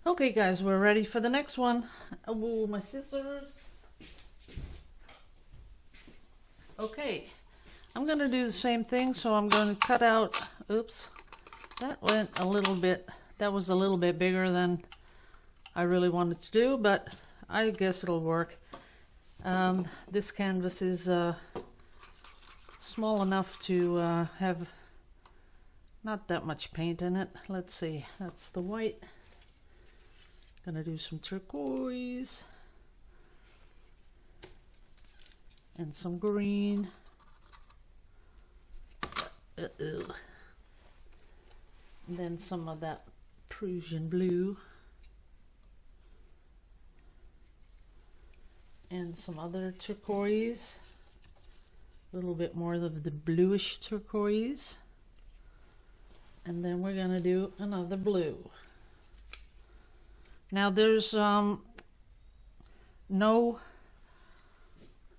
Okay guys, we're ready for the next one. Oh, my scissors. Okay, I'm gonna do the same thing, so I'm going to cut out, oops, that went a little bit, that was a little bit bigger than I really wanted to do, but I guess it'll work. This canvas is small enough to have not that much paint in it. Let's see, that's the white. Gonna do some turquoise and some green. And then some of that Prussian blue and some other turquoise, a little bit more of the bluish turquoise, and then we're gonna do another blue. Now there's no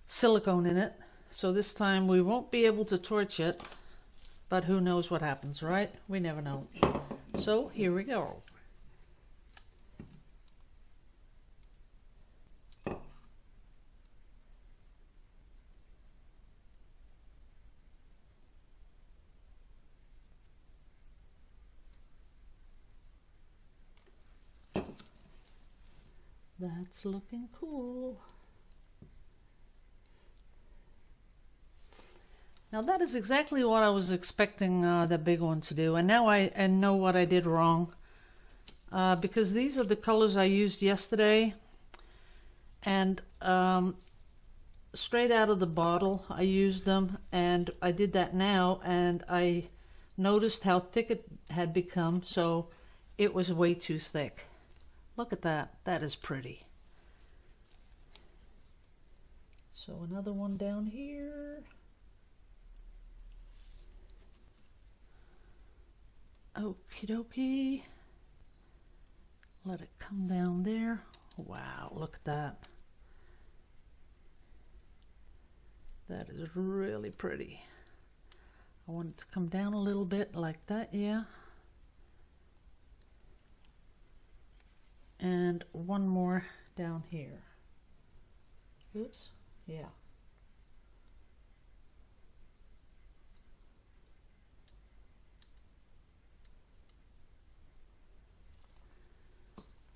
silicone in it, so this time we won't be able to torch it, but who knows what happens, right? We never know. So here we go. That's looking cool. Now that is exactly what I was expecting the big one to do, and now I know what I did wrong, because these are the colors I used yesterday, and straight out of the bottle I used them, and I did that now, and I noticed how thick it had become, so it was way too thick. Look at that. That is pretty. So another one down here. Okie dokie. Let it come down there. Wow, look at that. That is really pretty. I want it to come down a little bit like that, yeah. And one more down here. Oops, yeah.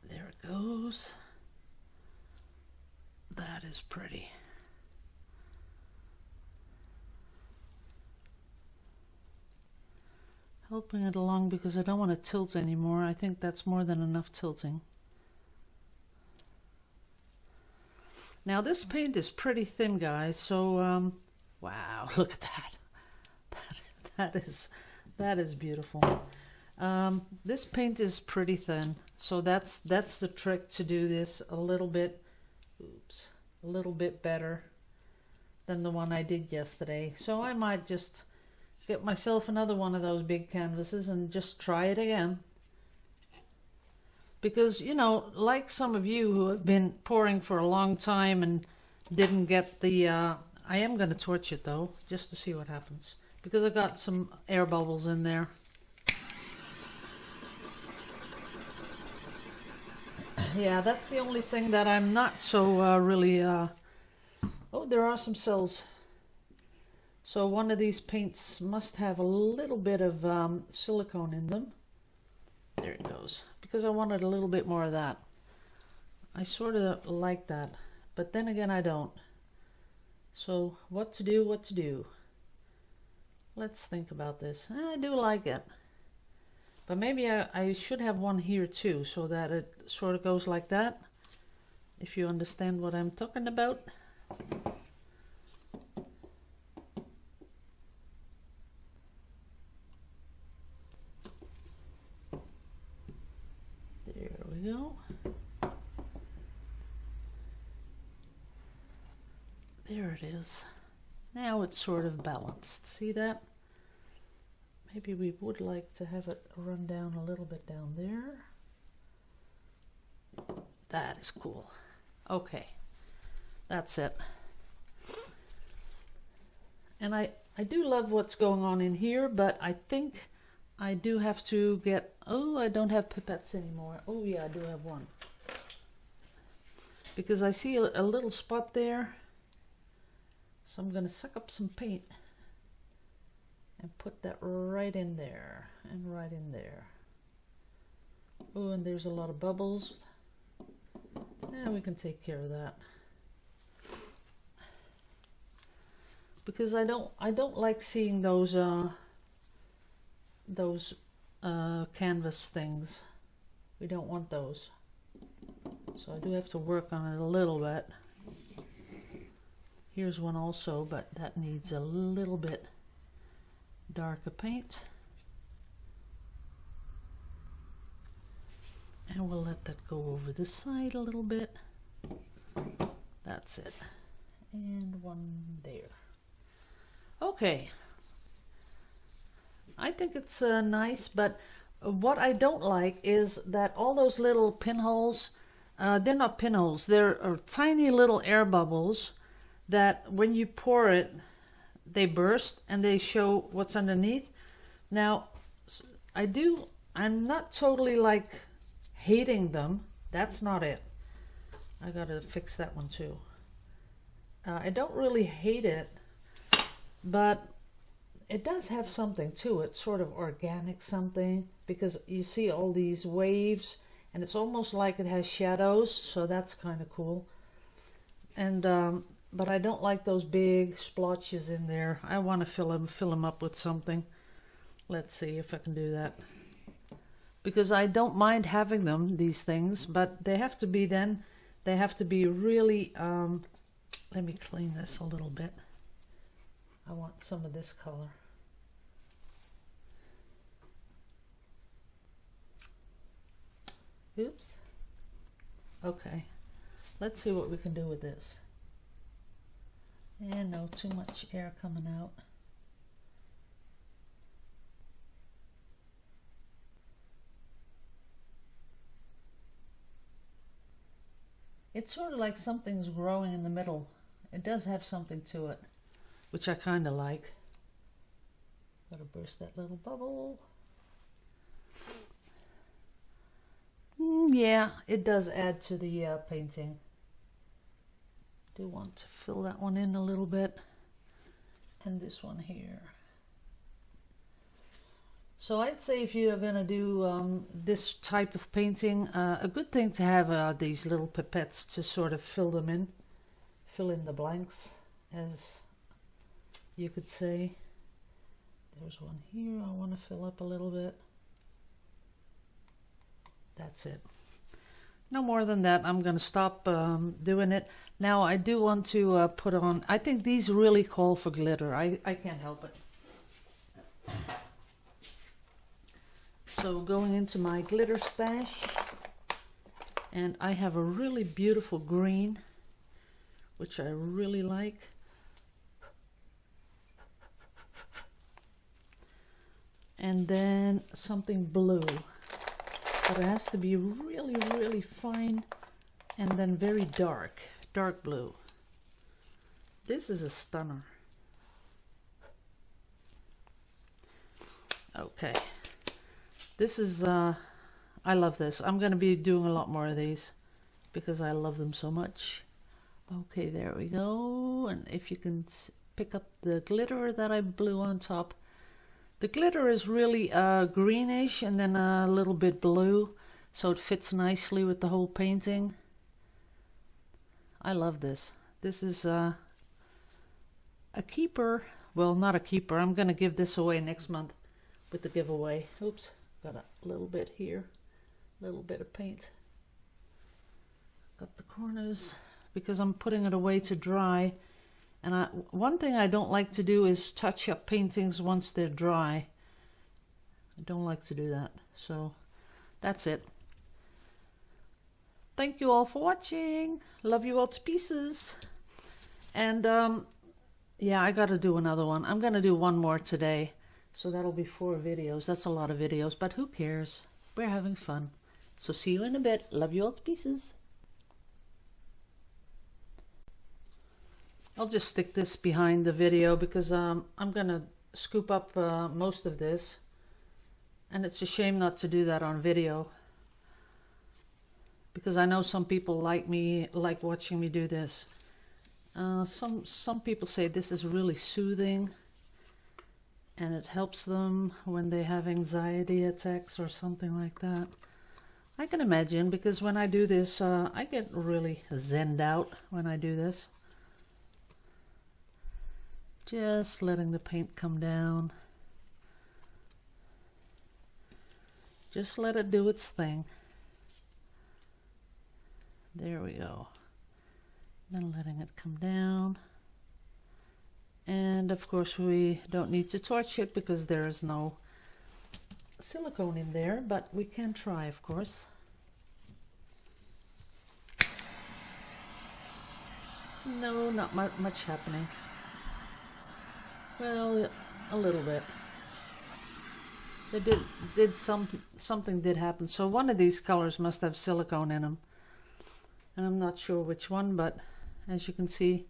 There it goes. That is pretty. Helping it along because I don't want to tilt anymore. I think that's more than enough tilting. Now this paint is pretty thin, guys, so wow, look at that. That is beautiful. This paint is pretty thin, so that's the trick to do this a little bit, oops, a little bit better than the one I did yesterday. So I might just get myself another one of those big canvases and just try it again. Because, you know, like some of you who have been pouring for a long time and didn't get the, I am going to torch it though, just to see what happens. Because I got some air bubbles in there. Yeah, that's the only thing that I'm not so really, oh, there are some cells. So one of these paints must have a little bit of silicone in them. There it goes. Because I wanted a little bit more of that. I sort of like that, but then again I don't. So what to do, what to do? Let's think about this. I do like it. But maybe I should have one here too, so that it sort of goes like that. If you understand what I'm talking about. There we go. There it is. Now it's sort of balanced. See that? Maybe we would like to have it run down a little bit down there. That is cool. Okay, that's it. And I do love what's going on in here, but I think I do have to get, oh, I don't have pipettes anymore. Oh yeah, I do have one. Because I see a little spot there. So I'm gonna suck up some paint and put that right in there and right in there. Oh, and there's a lot of bubbles. And we can take care of that. Because I don't like seeing those canvas things. We don't want those. So I do have to work on it a little bit. Here's one also, but that needs a little bit darker paint. And we'll let that go over the side a little bit. That's it. And one there. Okay. I think it's nice, but what I don't like is that all those little pinholes, they're not pinholes, they're tiny little air bubbles that when you pour it, they burst and they show what's underneath. Now, I'm not totally like hating them. That's not it. I gotta fix that one too. I don't really hate it, but it does have something to it, sort of organic something, because you see all these waves and it's almost like it has shadows, so that's kind of cool. And but I don't like those big splotches in there. I want to fill them up with something. Let's see if I can do that. Because I don't mind having them, these things, but they have to be really, let me clean this a little bit. I want some of this color. Oops. Okay. Let's see what we can do with this. And no, too much air coming out. It's sort of like something's growing in the middle. It does have something to it, which I kind of like. Gotta burst that little bubble. Yeah, it does add to the painting. Do want to fill that one in a little bit, and this one here. So I'd say if you are going to do this type of painting, a good thing to have these little pipettes to sort of fill in the blanks, as you could say. There's one here I want to fill up a little bit. That's it. No more than that. I'm going to stop doing it. Now I do want to put on, I think these really call for glitter. I can't help it. So going into my glitter stash, and I have a really beautiful green, which I really like. And then something blue. But it has to be really, really fine and then very dark blue. This is a stunner. Okay. This is, I love this. I'm going to be doing a lot more of these because I love them so much. Okay, there we go. And if you can pick up the glitter that I blew on top. The glitter is really greenish and then a little bit blue, so it fits nicely with the whole painting. I love this. This is a keeper. Well, not a keeper. I'm going to give this away next month with the giveaway. Oops, got a little bit here, a little bit of paint. Got the corners because I'm putting it away to dry. And one thing I don't like to do is touch up paintings once they're dry. I don't like to do that. So that's it. Thank you all for watching. Love you all to pieces. And yeah, I got to do another one. I'm going to do one more today. So that'll be 4 videos. That's a lot of videos, but who cares? We're having fun. So see you in a bit. Love you all to pieces. I'll just stick this behind the video because I'm going to scoop up most of this And it's a shame not to do that on video, because I know some people like watching me do this. Some people say this is really soothing and it helps them when they have anxiety attacks or something like that. I can imagine, because when I do this, I get really zenned out when I do this. Just letting the paint come down. Just let it do its thing. There we go. Then letting it come down. And of course we don't need to torch it because there is no silicone in there, but we can try, of course. No, not much happening. Well, a little bit. They something did happen. So one of these colors must have silicone in them, and I'm not sure which one, but as you can see,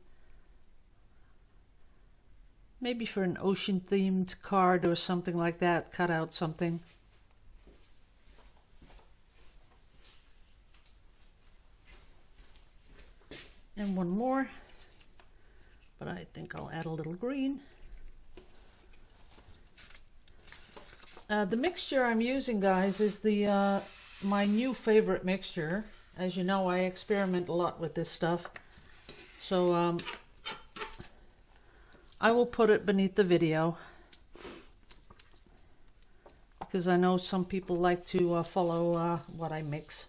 maybe for an ocean themed card or something like that, cut out something. And one more, but I think I'll add a little green. The mixture I'm using, guys, is the my new favorite mixture. As you know, I experiment a lot with this stuff. So I will put it beneath the video, because I know some people like to follow what I mix.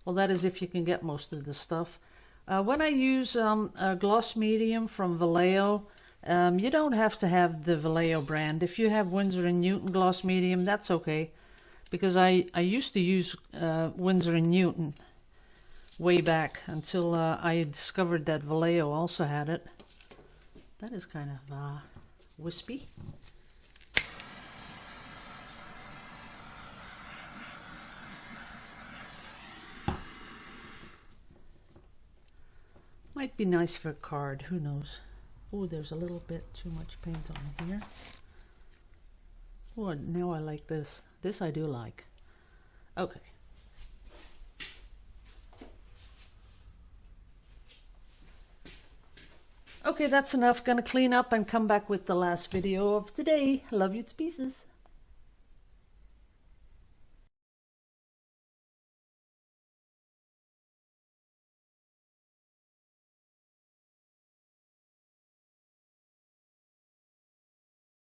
Well, that is if you can get most of the stuff. When I use a gloss medium from Vallejo, you don't have to have the Vallejo brand. If you have Winsor & Newton gloss medium, that's okay, because I used to use Winsor & Newton way back until I discovered that Vallejo also had it. That is kind of wispy. Might be nice for a card, who knows. Oh, there's a little bit too much paint on here. Oh, now I like this. This I do like. Okay. Okay, that's enough. Gonna clean up and come back with the last video of today. Love you to pieces.